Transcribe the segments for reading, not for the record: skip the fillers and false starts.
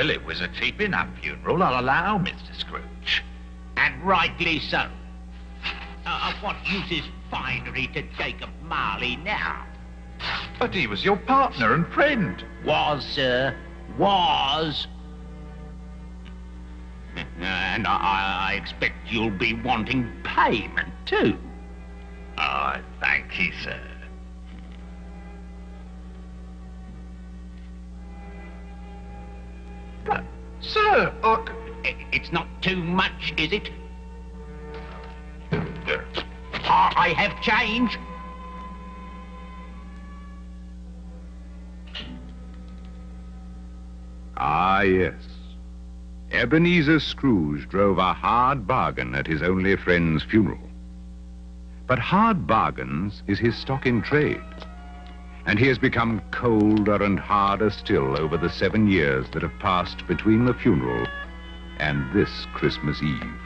Well, it was a keeping-up funeral, I'll allow, Mr. Scrooge. And rightly so. Of what use is finery to Jacob Marley now? But he was your partner and friend. Was, sir. Was. And I expect you'll be wanting payment, too. I thank you, sir. But, sir, It's not too much, is it? I have change. Ah, yes. Ebenezer Scrooge drove a hard bargain at his only friend's funeral. But hard bargains is his stock in trade. And he has become colder and harder still over the 7 years that have passed between the funeral and this Christmas Eve.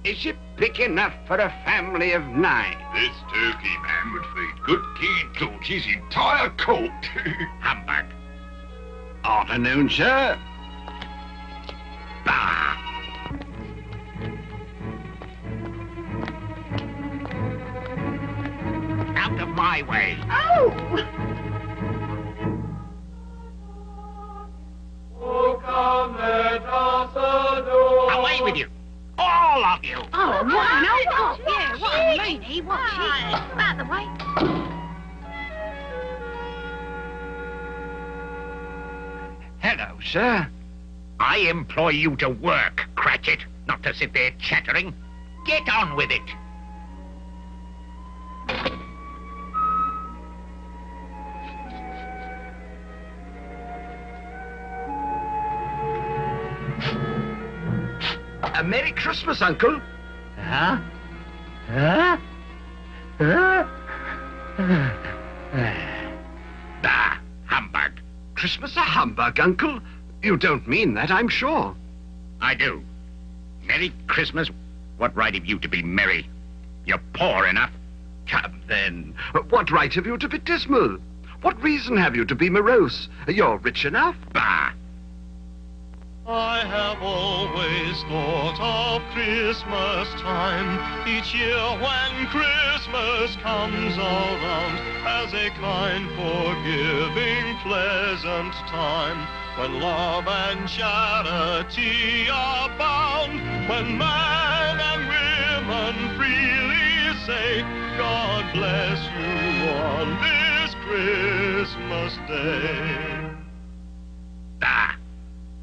Is it big enough for a family of 9? This turkey man would feed good keen torch his entire court. Humbug. Afternoon, sir. Bah! Out of my way. Oh, come, let us adore. Away with you. All of you. Oh, what an old... Yeah, what a loony, what's he? Out the way. Hello, sir. I employ you to work, Cratchit, not to sit there chattering. Get on with it. A Merry Christmas, Uncle. Huh? Huh? Huh? Bah, humbug. Christmas a humbug, Uncle? You don't mean that, I'm sure. I do. Merry Christmas. What right have you to be merry? You're poor enough. Come, then. What right have you to be dismal? What reason have you to be morose? You're rich enough. Bah. I have always thought of Christmas time, each year when Christmas comes around, as a kind, forgiving, pleasant time, when love and charity are bound, when man and women freely say, God bless you on this Christmas Day. Bah.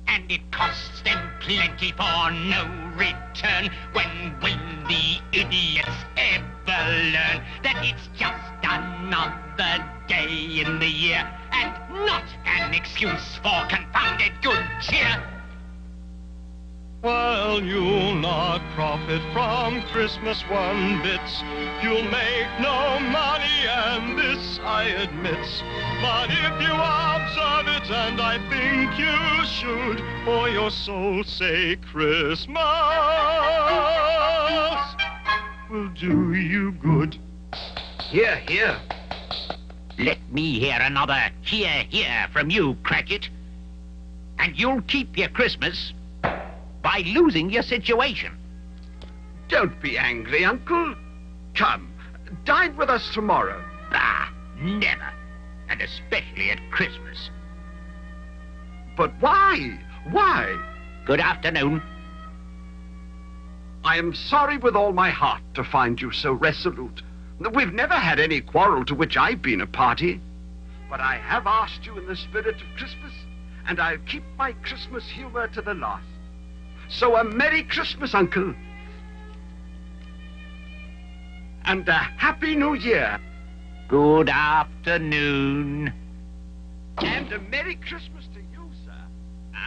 And it costs them plenty for no return. When will the idiots ever learn that it's just another day in the year and not an excuse for confounded good cheer? While you'll not profit from Christmas one bit, you'll make no money, and this I admit. But if you observe it, and I think you should, for your soul's sake, Christmas will do you good. Here, here. Let me hear another hear, hear from you, Cratchit. And you'll keep your Christmas by losing your situation. Don't be angry, Uncle. Come, dine with us tomorrow. Bah, never. And especially at Christmas. But why? Why? Good afternoon. I am sorry with all my heart to find you so resolute. We've never had any quarrel to which I've been a party. But I have asked you in the spirit of Christmas, and I'll keep my Christmas humor to the last. So a Merry Christmas, Uncle. And a Happy New Year. Good afternoon. And a Merry Christmas to you, sir.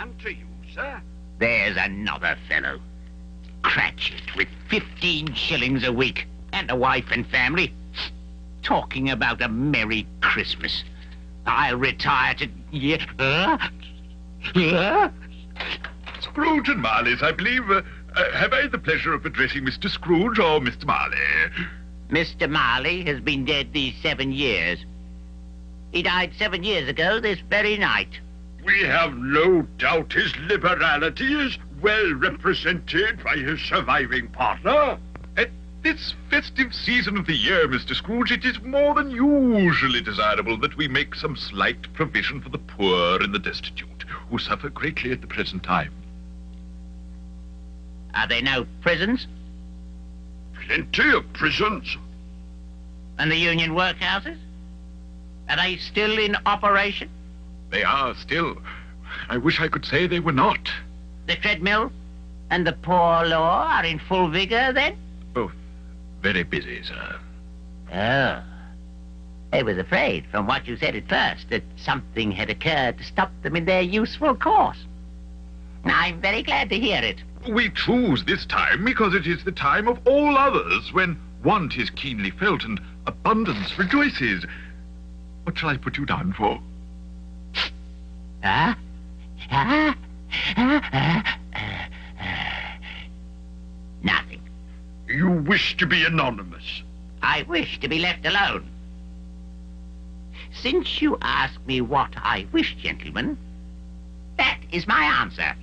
And to you, sir. There's another fellow. Cratchit with 15 shillings a week and a wife and family. Talking about a Merry Christmas. I'll retire to... Scrooge and Marley's, I believe. Have I the pleasure of addressing Mr. Scrooge or Mr. Marley? Mr. Marley has been dead these 7 years. He died 7 years ago this very night. We have no doubt his liberality is well represented by his surviving partner. At this festive season of the year, Mr. Scrooge, it is more than usually desirable that we make some slight provision for the poor and the destitute, who suffer greatly at the present time. Are there no prisons? Plenty of prisons. And the union workhouses? Are they still in operation? They are still. I wish I could say they were not. The treadmill and the poor law are in full vigor, then? Both very busy, sir. Oh. I was afraid, from what you said at first, that something had occurred to stop them in their useful course. I'm very glad to hear it. We choose this time because it is the time of all others when want is keenly felt and abundance rejoices. What shall I put you down for? Nothing. You wish to be anonymous. I wish to be left alone. Since you ask me what I wish, gentlemen, that is my answer.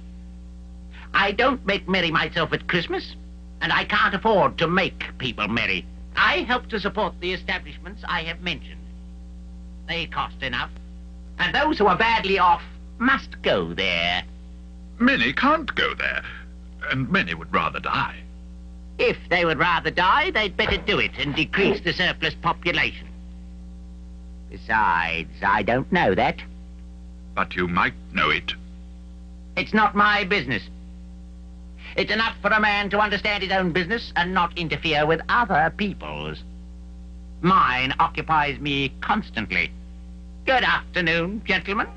I don't make merry myself at Christmas, and I can't afford to make people merry. I help to support the establishments I have mentioned. They cost enough, and those who are badly off must go there. Many can't go there, and many would rather die. If they would rather die, they'd better do it and decrease the surplus population. Besides, I don't know that. But you might know it. It's not my business. It's enough for a man to understand his own business and not interfere with other people's. Mine occupies me constantly. Good afternoon, gentlemen.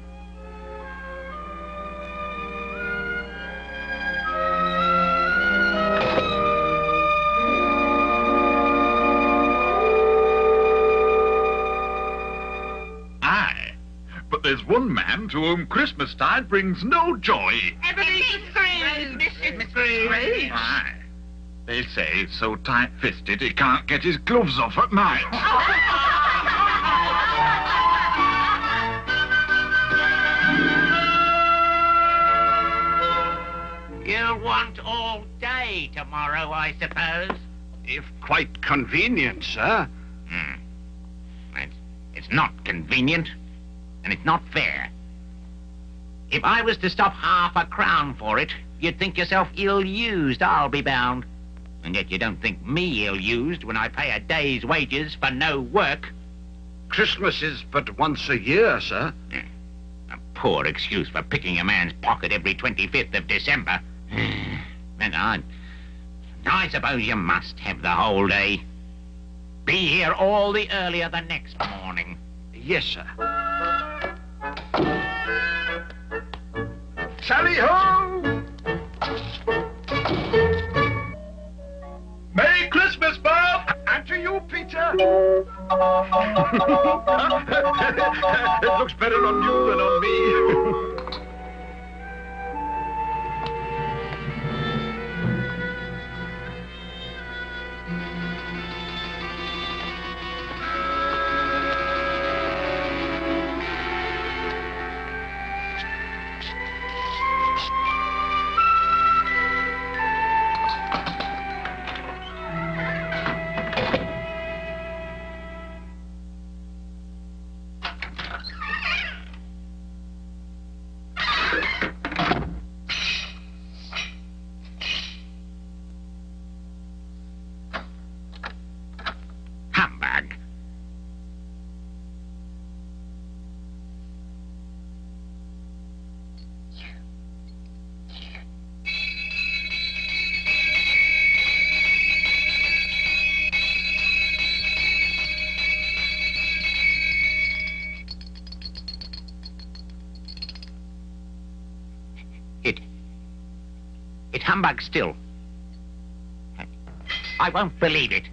Aye, but there's one man to whom Christmastide brings no joy. Ebenezer Scrooge! Mr. Scrooge! Aye. They say he's so tight-fisted he can't get his gloves off at night. You'll want all day tomorrow, I suppose. If quite convenient, sir. It's not convenient, and it's not fair. If I was to stop half a crown for it, you'd think yourself ill-used, I'll be bound. And yet you don't think me ill-used when I pay a day's wages for no work. Christmas is but once a year, sir. A poor excuse for picking a man's pocket every 25th of December. And I suppose you must have the whole day. Be here all the earlier the next morning. Yes, sir. Tally ho! Merry Christmas, Bob! And to you, Peter. It looks better on you than on me. Humbug. It humbug still. I won't believe it.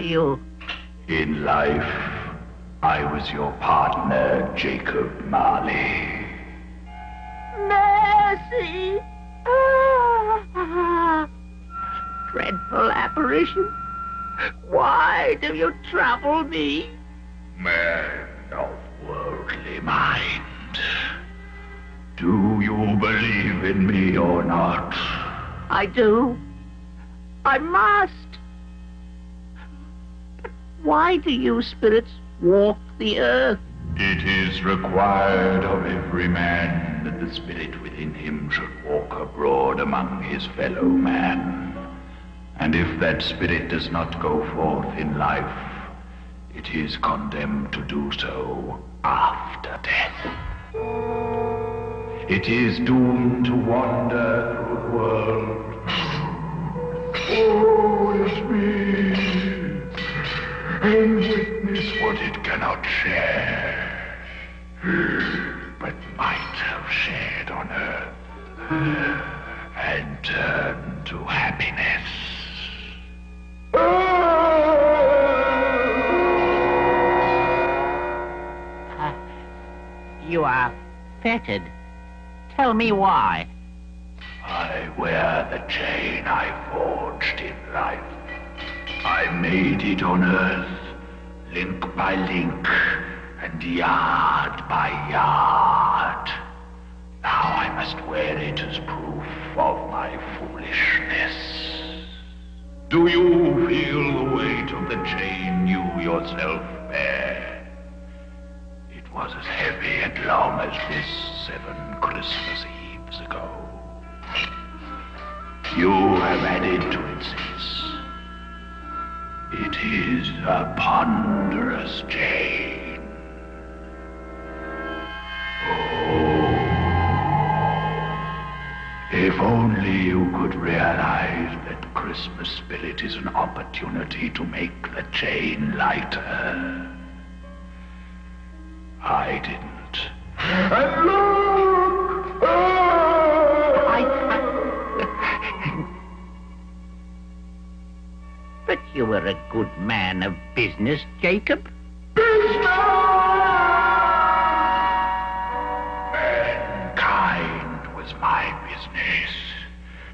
you? In life, I was your partner, Jacob Marley. Mercy! Dreadful apparition. Why do you trouble me? Man of worldly mind. Do you believe in me or not? I do. I must. But why do you spirits walk the earth? It is required of every man that the spirit within him should walk abroad among his fellow man. And if that spirit does not go forth in life, it is condemned to do so after death. It is doomed to wander through the world. Oh, it's me. And witness what it cannot share, but might have shared on earth, and turn to happiness. You are fettered. Tell me why. I wear the chain I forged in life. I made it on earth, link by link, and yard by yard. Now I must wear it as proof of my foolishness. Do you feel the weight of the chain you yourself bear? It was as heavy and long as this 7 Christmas Eves ago. You have added to it since. It is a ponderous chain. Oh, if only you could realize that Christmas spirit is an opportunity to make the chain lighter. I didn't. And look! But you were a good man of business, Jacob. Mankind was my business.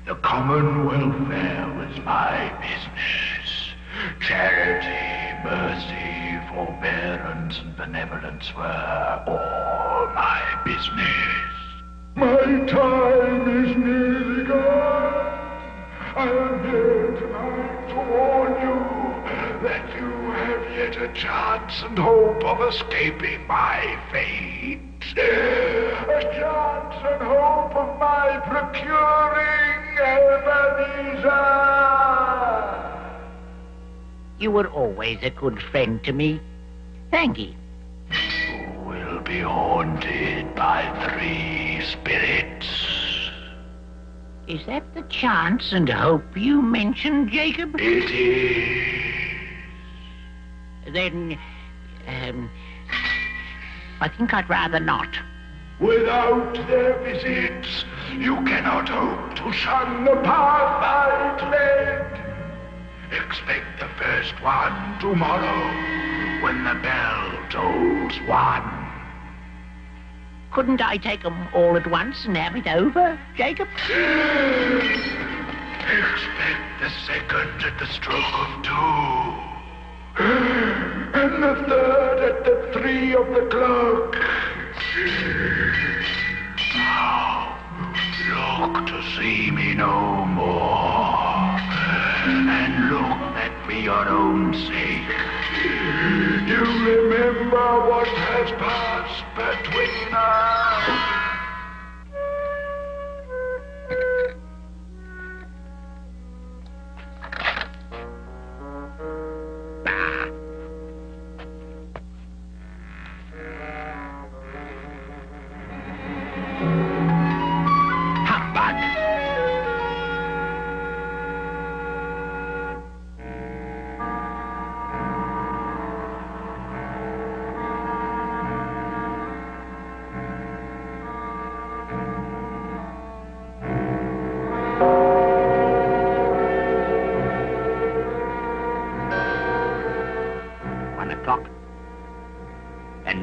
The common welfare was my business. Charity, mercy, forbearance, and benevolence were all my business. My time is nearly gone. I am here tonight to warn you that you have yet a chance and hope of escaping my fate. A chance and hope of my procuring Ebenezer. You were always a good friend to me. Thank you. You will be haunted by 3 spirits. Is that the chance and hope you mentioned, Jacob? It is. Then, I think I'd rather not. Without their visits, you cannot hope to shun the path I tread. Expect the first one tomorrow, when the bell tolls 1. Couldn't I take them all at once and have it over, Jacob? Expect the second at the stroke of 2. And the third at the 3 of the clock. Now, look to see me no more. And look that for your own sake. You remember what has passed between us.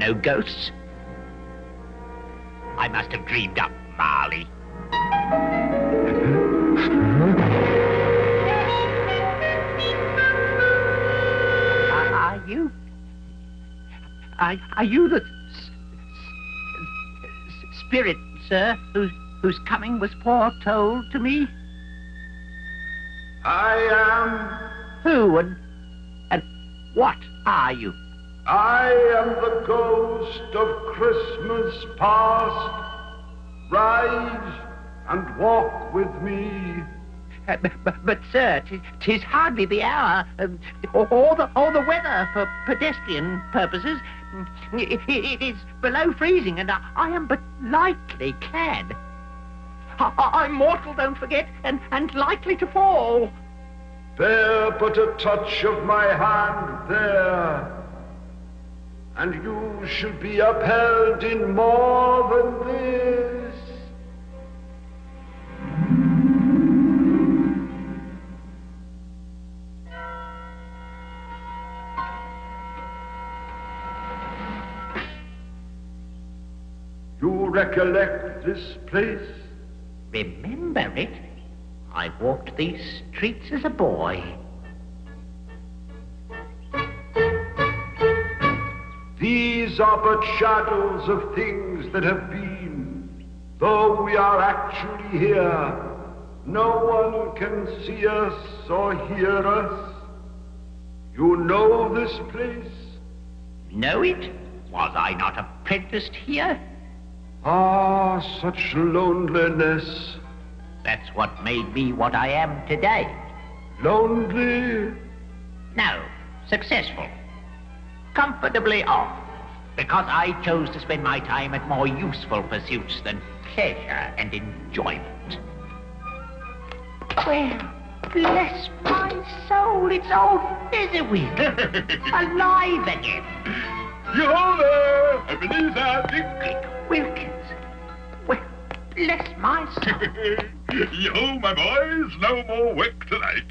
no ghosts. I must have dreamed up Marley. Are you the spirit, sir, whose coming was foretold to me? I am. Who and what are you? I am the ghost of Christmas past. Rise and walk with me. But sir, 'tis hardly the hour, or the weather for pedestrian purposes. It is below freezing, and I am but lightly clad. I'm mortal, don't forget, and likely to fall. Bear but a touch of my hand there, and you shall be upheld in more than this. You recollect this place? Remember it? I walked these streets as a boy. These are but shadows of things that have been. Though we are actually here, no one can see us or hear us. You know this place? Know it? Was I not apprenticed here? Ah, such loneliness. That's what made me what I am today. Lonely? No, successful. Comfortably off. Because I chose to spend my time at more useful pursuits than pleasure and enjoyment. Well, bless my soul, it's old Fezziwig. Alive again. Yo there, Ebenezer, Dick Wilkins. Well, bless my soul. Yo, my boys, no more work tonight.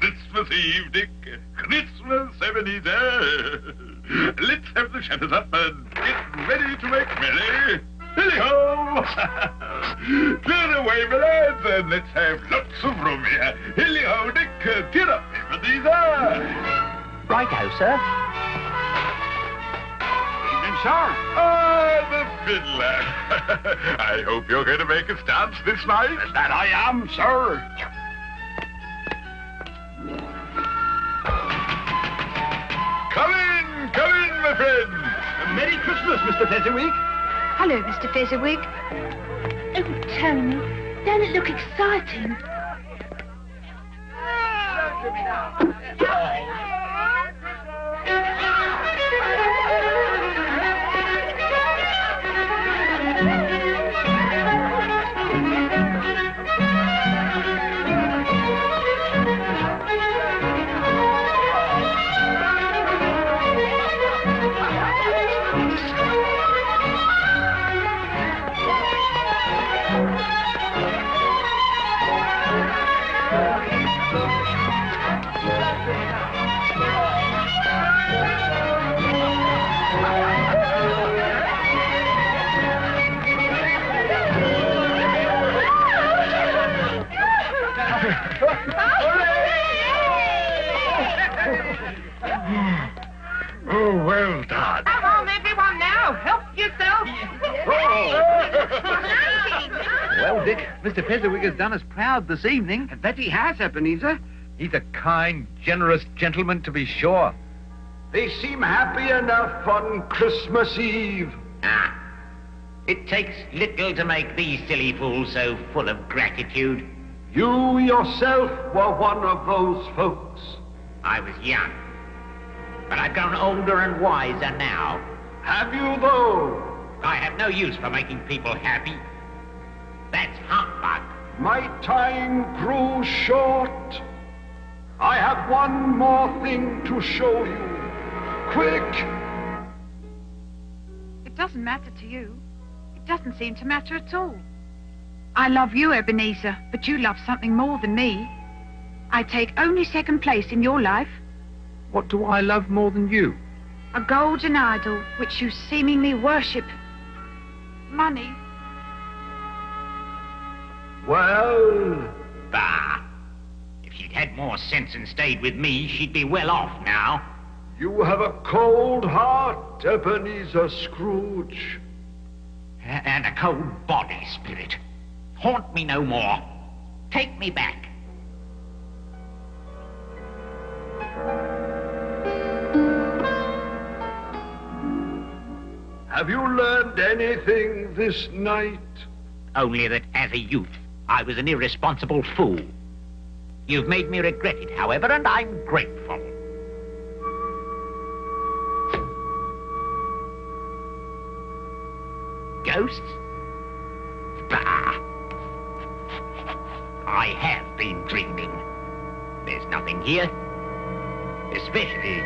Christmas Eve, Dick. Christmas, Ebenezer. Let's have the shutters up and get ready to make merry. Hilly-ho! Clear away, my lads, and let's have lots of room here. Hilly-ho, Dick. Cheer up, Ebenezer. Righto, sir. Sir? Ah, the fiddler. I hope you're going to make us dance this night. That I am, sir. Come in, my friend. Merry Christmas, Mr. Fezziwig. Hello, Mr. Fezziwig. Oh, Tony, don't it look exciting? Oh, well done. Come on, everyone now. Help yourself. Well, Dick, Mr. Fezziwig has done us proud this evening. I bet he has, Ebenezer. He's a kind, generous gentleman, to be sure. They seem happy enough on Christmas Eve. Ah, it takes little to make these silly fools so full of gratitude. You yourself were one of those folks. I was young, but I've grown older and wiser now. Have you, though? I have no use for making people happy. That's humbug. My time grew short. I have one more thing to show you. Quick! It doesn't matter to you. It doesn't seem to matter at all. I love you, Ebenezer, but you love something more than me. I take only second place in your life. What do I love more than you? A golden idol which you seemingly worship. Money. Well, Bah! If she'd had more sense and stayed with me, she'd be well off now. you have a cold heart, Ebenezer Scrooge. And a cold body, Spirit. Haunt me no more. Take me back. Have you learned anything this night? Only that as a youth, I was an irresponsible fool. You've made me regret it, however, and I'm grateful. Ghosts? Bah! I have been dreaming. There's nothing here. Especially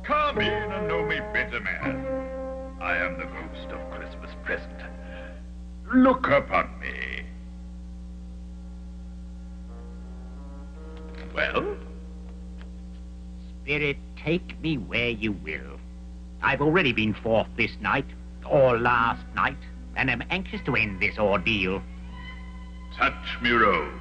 Come in and know me better, man. I am the ghost of Christmas present. Look upon me. Well? Spirit, take me where you will. I've already been forth this night, or last night, and am anxious to end this ordeal. Touch me robe.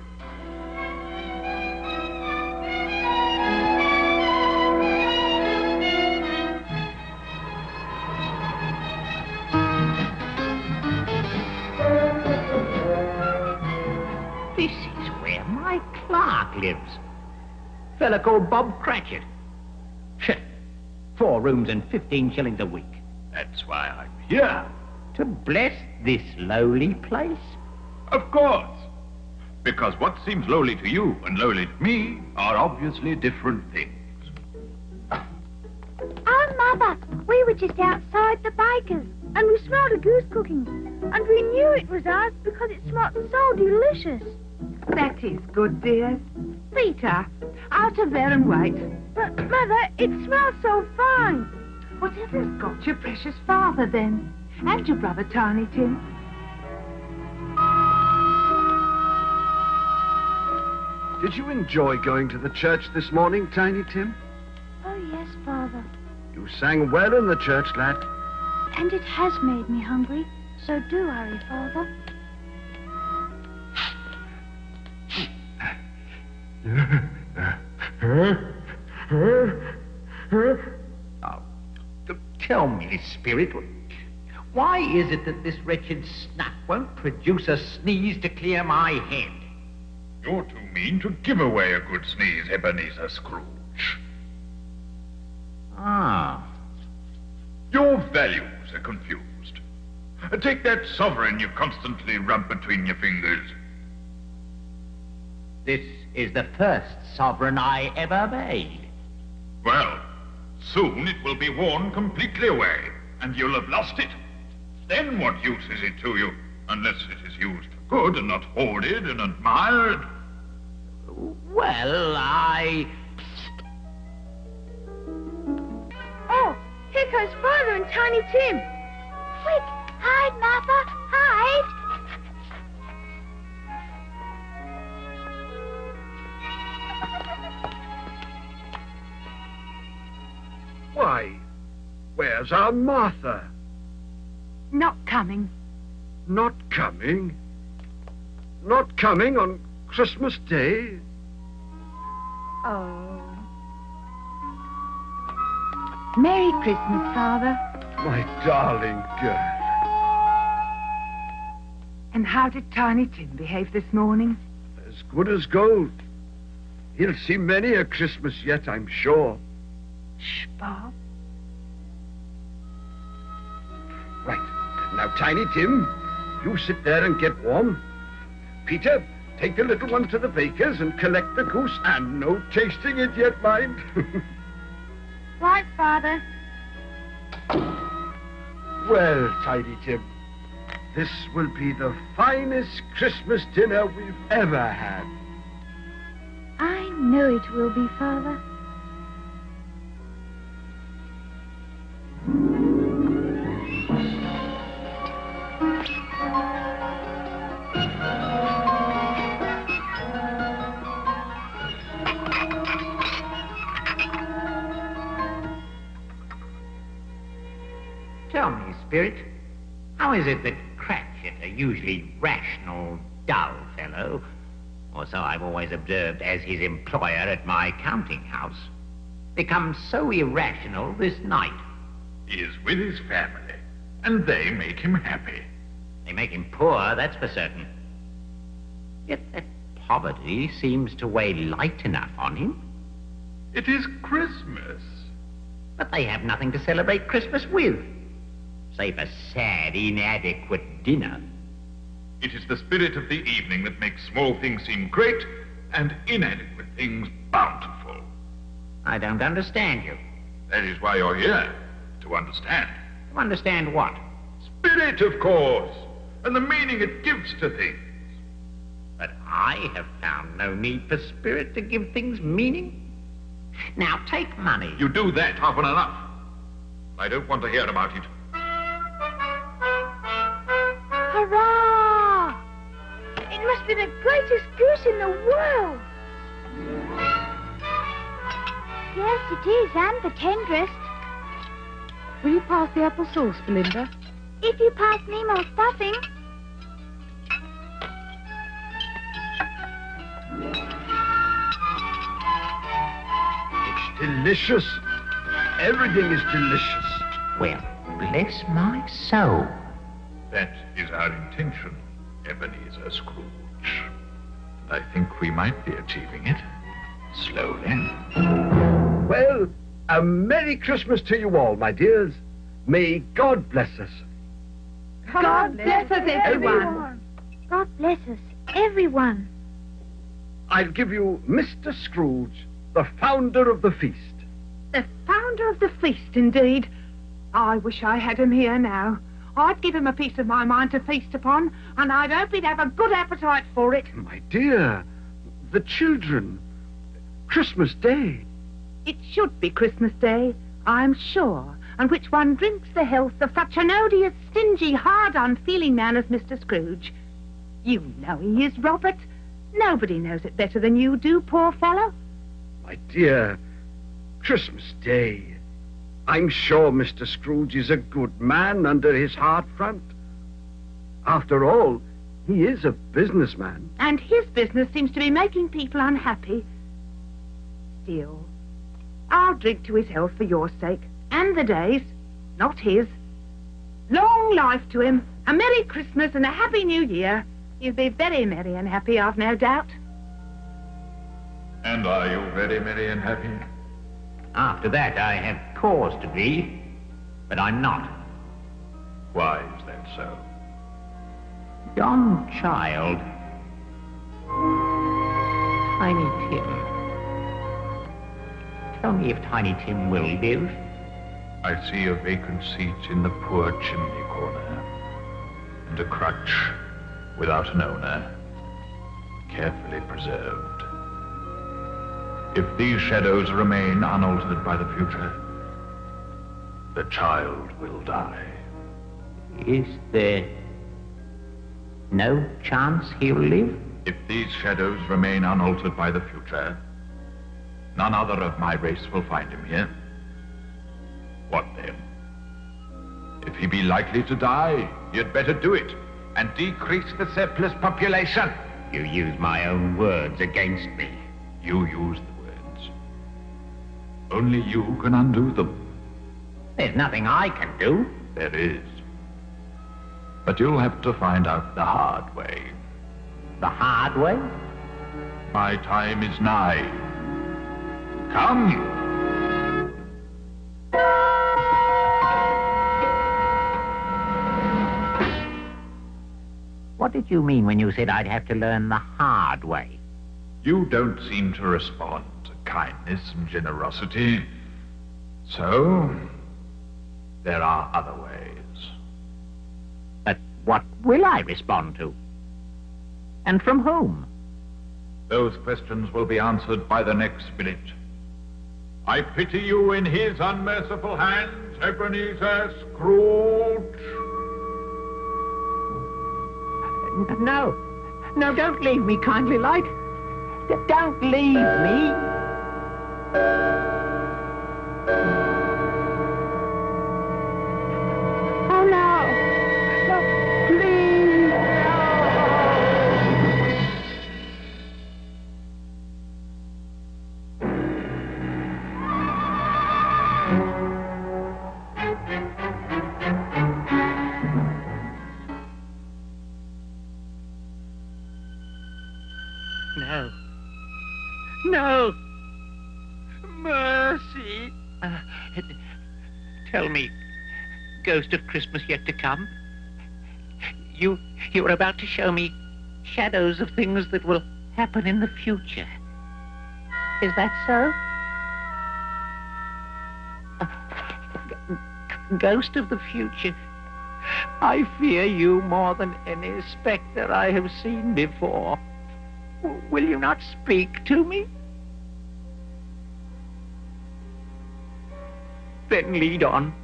This is where my clerk lives. Fella called Bob Cratchit. 4 rooms and 15 shillings a week. That's why I'm here. To bless this lowly place? Of course. Because what seems lowly to you and lowly to me are obviously different things. Oh, Mother, we were just outside the baker's and we smelled a goose cooking. And we knew it was ours because it smelled so delicious. That is good, dear. Peter, out of there and wait. But, Mother, it smells so fine. Whatever's got your precious father, then? And your brother, Tiny Tim? Did you enjoy going to the church this morning, Tiny Tim? Oh, yes, Father. You sang well in the church, lad. And it has made me hungry. So do hurry, Father. Now, tell me, Spirit, why is it that this wretched snuff won't produce a sneeze to clear my head? You're too mean to give away a good sneeze, Ebenezer Scrooge. Ah. Your values are confused. Take that sovereign you constantly rub between your fingers. This is the first sovereign I ever made. Well, soon it will be worn completely away, and you'll have lost it. Then what use is it to you, unless it is used for good and not hoarded and admired? Well, Oh, here comes Father and Tiny Tim. Quick, hide, Martha, hide. Why, where's our Martha? Not coming. Not coming? Not coming on Christmas Day? Oh. Merry Christmas, Father. My darling girl. And how did Tiny Tim behave this morning? As good as gold. He'll see many a Christmas yet, I'm sure. Shh, Bob. Right. Now, Tiny Tim, you sit there and get warm. Peter, take the little one to the baker's and collect the goose. And no tasting it yet, mind. Right, Father. Well, Tiny Tim, this will be the finest Christmas dinner we've ever had. I know it will be, Father. Tell me, Spirit, how is it that Cratchit, a usually rational, dull fellow, or so I've always observed as his employer at my counting house, becomes so irrational this night? He is with his family, and they make him happy. They make him poor, that's for certain. Yet that poverty seems to weigh light enough on him. It is Christmas. But they have nothing to celebrate Christmas with, save a sad, inadequate dinner. It is the spirit of the evening that makes small things seem great and inadequate things bountiful. I don't understand you. That is why you're here, to understand. To understand what? Spirit, of course, and the meaning it gives to things. But I have found no need for spirit to give things meaning. Now, take money. You do that often enough. I don't want to hear about it. Hurrah! It must be the greatest goose in the world. Yes, it is, and the tenderest. Will you pass the apple sauce, Belinda? If you pass me more stuffing. It's delicious. Everything is delicious. Well, bless my soul. That is our intention, Ebenezer Scrooge. And I think we might be achieving it. Slowly. Well, a Merry Christmas to you all, my dears. May God bless us. God bless us, everyone. God bless us, everyone. I'll give you Mr. Scrooge, the founder of the feast. The founder of the feast, indeed. I wish I had him here now. I'd give him a piece of my mind to feast upon, and I'd hope he'd have a good appetite for it. My dear, the children. Christmas Day. It should be Christmas Day, I'm sure, on which one drinks the health of such an odious, stingy, hard, unfeeling man as Mr. Scrooge. You know he is, Robert. Nobody knows it better than you do, poor fellow. My dear, Christmas Day. I'm sure Mr. Scrooge is a good man under his hard front. After all, he is a businessman. And his business seems to be making people unhappy. Still, I'll drink to his health for your sake, and the day's, not his. Long life to him, a Merry Christmas and a Happy New Year. He'll be very merry and happy, I've no doubt. And are you very merry and happy? After that, I have cause to be, but I'm not. Why is that so? Yon child, Tiny Tim. Tell me if Tiny Tim will live. I see a vacant seat in the poor chimney corner, and a crutch without an owner, carefully preserved. If these shadows remain unaltered by the future, the child will die. Is there no chance he'll live? If these shadows remain unaltered by the future, none other of my race will find him here. What then? If he be likely to die, you'd better do it and decrease the surplus population. You use my own words against me. You use the words. Only you can undo them. There's nothing I can do. There is. But you'll have to find out the hard way. The hard way? My time is nigh. Come! What did you mean when you said I'd have to learn the hard way? You don't seem to respond to kindness and generosity. So, there are other ways. But what will I respond to? And from whom? Those questions will be answered by the next spirit. I pity you in his unmerciful hands, Ebenezer Scrooge. No, don't leave me, kindly light. Don't leave me. mercy. Tell me, ghost of Christmas yet to come, you were about to show me shadows of things that will happen in the future. Is that so? Ghost of the future, I fear you more than any spectre I have seen before. Will you not speak to me? Then lead on.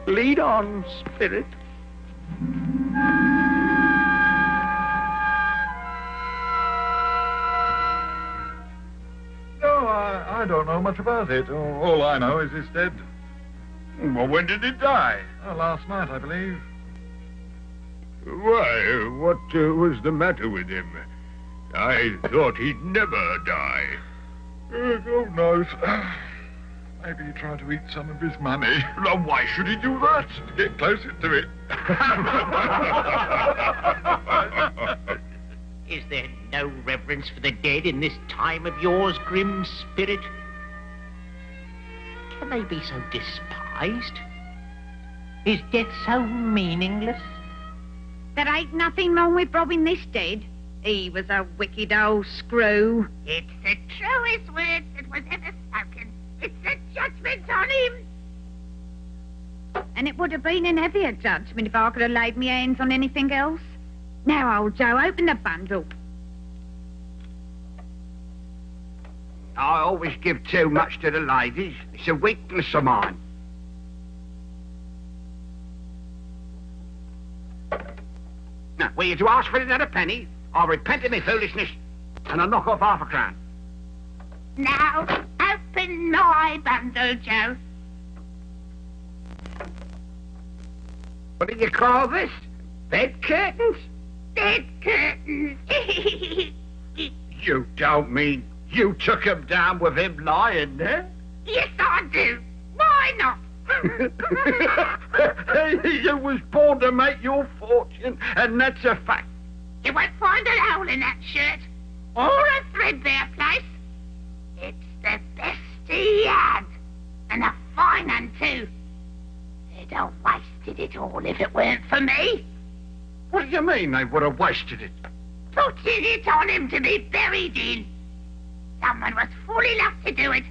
Lead on, spirit. No, I don't know much about it. All I know is he's dead. Well, when did he die? Last night, I believe. Why, what was the matter with him? I thought he'd never die. God knows. Maybe he tried to eat some of his money. Now, why should he do that? To get closer to it. Is there no reverence for the dead in this time of yours, grim spirit? Can they be so despised? Is death so meaningless? There ain't nothing wrong with robbing this dead. He was a wicked old screw. It's the truest words that was ever spoken. It's a judgment on him. And it would have been an heavier judgment if I could have laid my hands on anything else. Now, old Joe, open the bundle. I always give too much to the ladies. It's a weakness of mine. Now, were you to ask for another penny, I'll repent of my foolishness and I'll knock off half a crown. Now, open my bundle, Joe. What do you call this? Bed curtains? Bed curtains. You don't mean you took him down with him lying there? Yes, I do. Why not? You was born to make your fortune, and that's a fact. You won't find a hole in that shirt, or a threadbare place. It's the best he had, and a fine one too. They'd have wasted it all if it weren't for me. What do you mean they would have wasted it? Putting it on him to be buried in. Someone was fool enough to do it,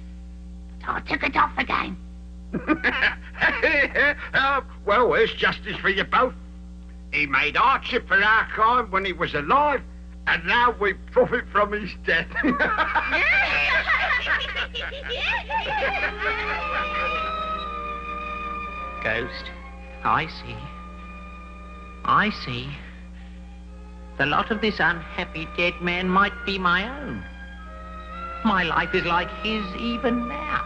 but I took it off again. Well, there's justice for you both. He made hardship for our kind when he was alive, and now we profit from his death. Ghost, I see. I see. The lot of this unhappy dead man might be my own. My life is like his even now.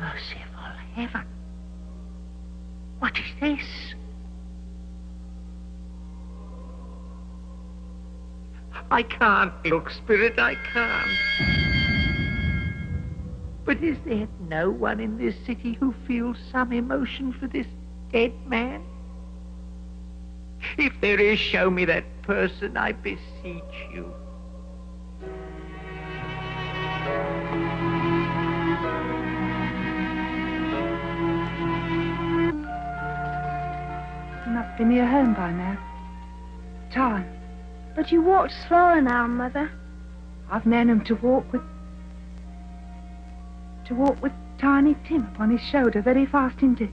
Merciful heaven. What is this? I can't look, spirit, I can't. But is there no one in this city who feels some emotion for this dead man? If there is, show me that person, I beseech you. You must be near home by now. Time. But you walked slower now, Mother. I've known him to walk with Tiny Tim upon his shoulder very fast indeed.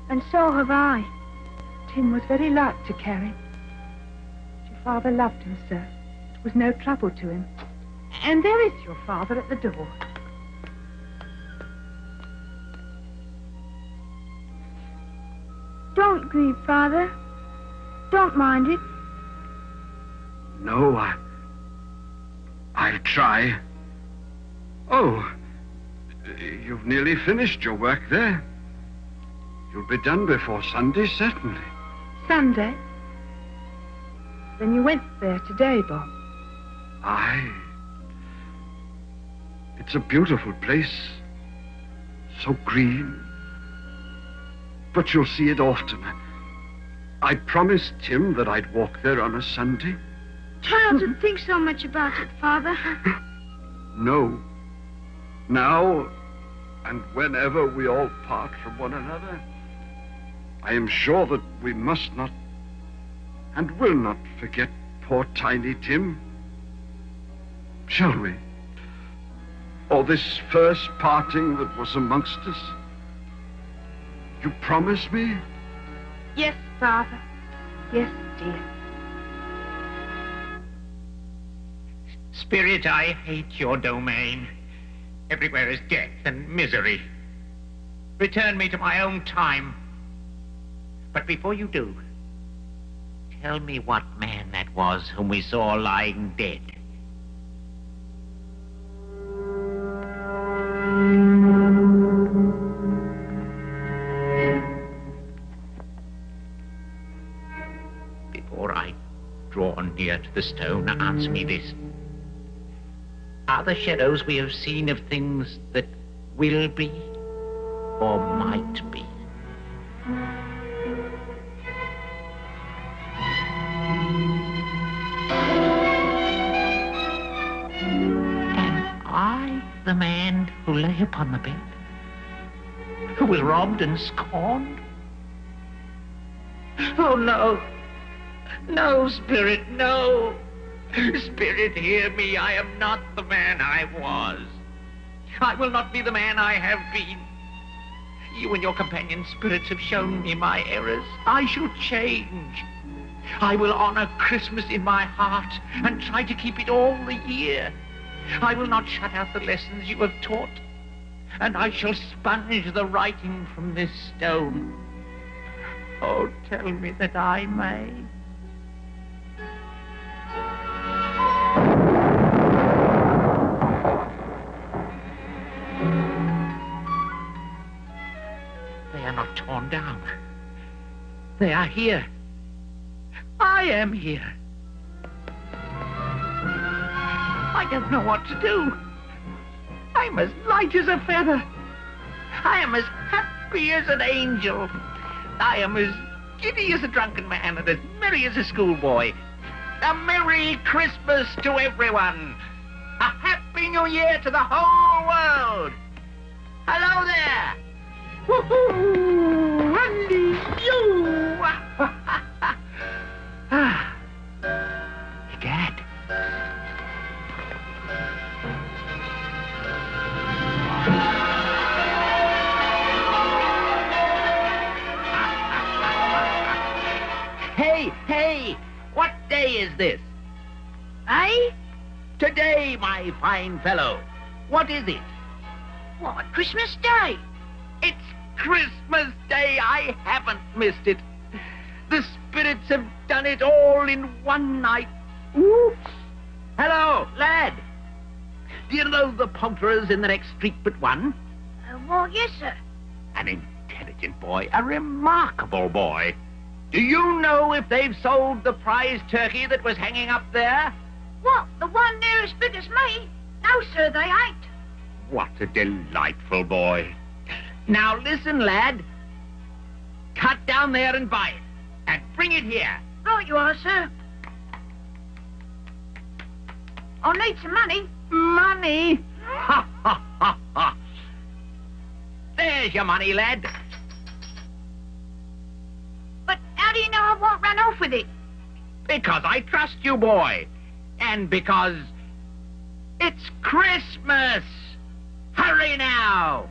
And so have I. Tim was very light to carry. But your father loved him, sir. It was no trouble to him. And there is your father at the door. Don't grieve, Father. Don't mind it. No, I'll try. Oh, you've nearly finished your work there. You'll be done before Sunday, certainly. Sunday? Then you went there today, Bob? Aye. It's a beautiful place. So green. But you'll see it often. I promised Tim that I'd walk there on a Sunday. Try not to think so much about it, Father. No. Now, and whenever we all part from one another, I am sure that we must not and will not forget poor Tiny Tim. Shall we? Or this first parting that was amongst us? You promise me? Yes, Father. Yes, dear. Spirit, I hate your domain. Everywhere is death and misery. Return me to my own time. But before you do, tell me what man that was whom we saw lying dead. Before I draw near to the stone, answer me this. Are the shadows we have seen of things that will be or might be? Am I the man who lay upon the bed? Who was robbed and scorned? Oh, no. No, Spirit, no. Spirit, hear me. I am not the man I was. I will not be the man I have been. You and your companion spirits have shown me my errors. I shall change. I will honor Christmas in my heart and try to keep it all the year. I will not shut out the lessons you have taught, and I shall sponge the writing from this stone. Oh, tell me that I may. They are not torn down. They are here. I am here. I don't know what to do. I'm as light as a feather. I am as happy as an angel. I am as giddy as a drunken man and as merry as a schoolboy. A Merry Christmas to everyone. A Happy New Year to the whole world. Hello there. Woohoo! Andy, you! Egad. Hey, what day is this? Eh? Today, my fine fellow. What is it? What, Christmas Day? It's Christmas Day. I haven't missed it. The spirits have done it all in one night. Ooh. Hello, lad. Do you know the poulterers in the next street but one? Well, yes, sir. An intelligent boy, a remarkable boy. Do you know if they've sold the prize turkey that was hanging up there? What, the one near as big as me? No, sir, they ain't. What a delightful boy. Now listen, lad. Cut down there and buy it. And bring it here. Right you are, sir. I'll need some money. Money? Ha, ha, ha, ha. There's your money, lad. But how do you know I won't run off with it? Because I trust you, boy. And because it's Christmas. Hurry now.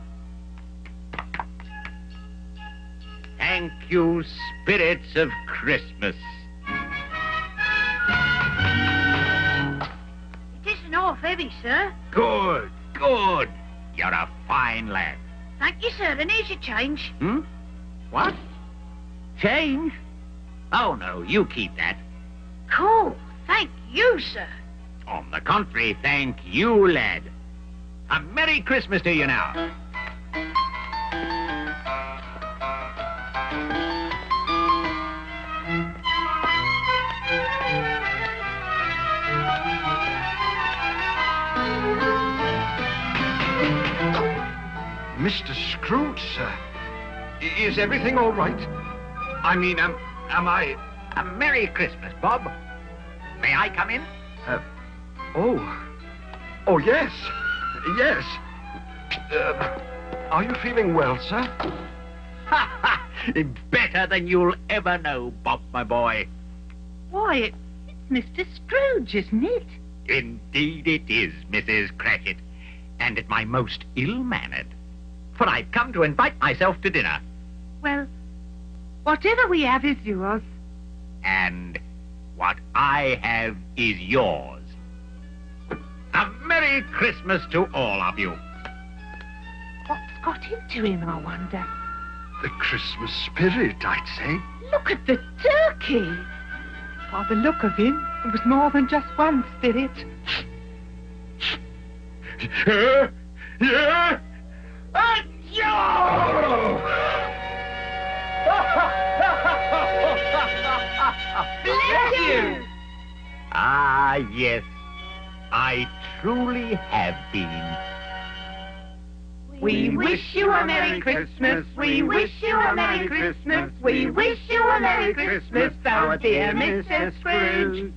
Thank you, spirits of Christmas. It isn't half heavy, sir. Good, good. You're a fine lad. Thank you, sir. And here's your change. What? Change? Oh, no, you keep that. Cool. Thank you, sir. On the contrary, thank you, lad. A Merry Christmas to you now. Mr. Scrooge, sir. Is everything all right? I mean, Am I... A Merry Christmas, Bob. May I come in? Oh, yes. Yes. Are you feeling well, sir? Ha ha! Better than you'll ever know, Bob, my boy. Why, it's Mr. Scrooge, isn't it? Indeed it is, Mrs. Cratchit. And at my most ill-mannered. For I've come to invite myself to dinner. Well, whatever we have is yours. And what I have is yours. A Merry Christmas to all of you. What's got into him, I wonder? The Christmas spirit, I'd say. Look at the turkey. By the look of him, it was more than just one spirit. Yeah? Bless you! Ah, yes. I truly have been. We wish you a Merry Christmas. We wish you a Merry Christmas. We wish you a Merry Christmas, our dear Mr. Scrooge.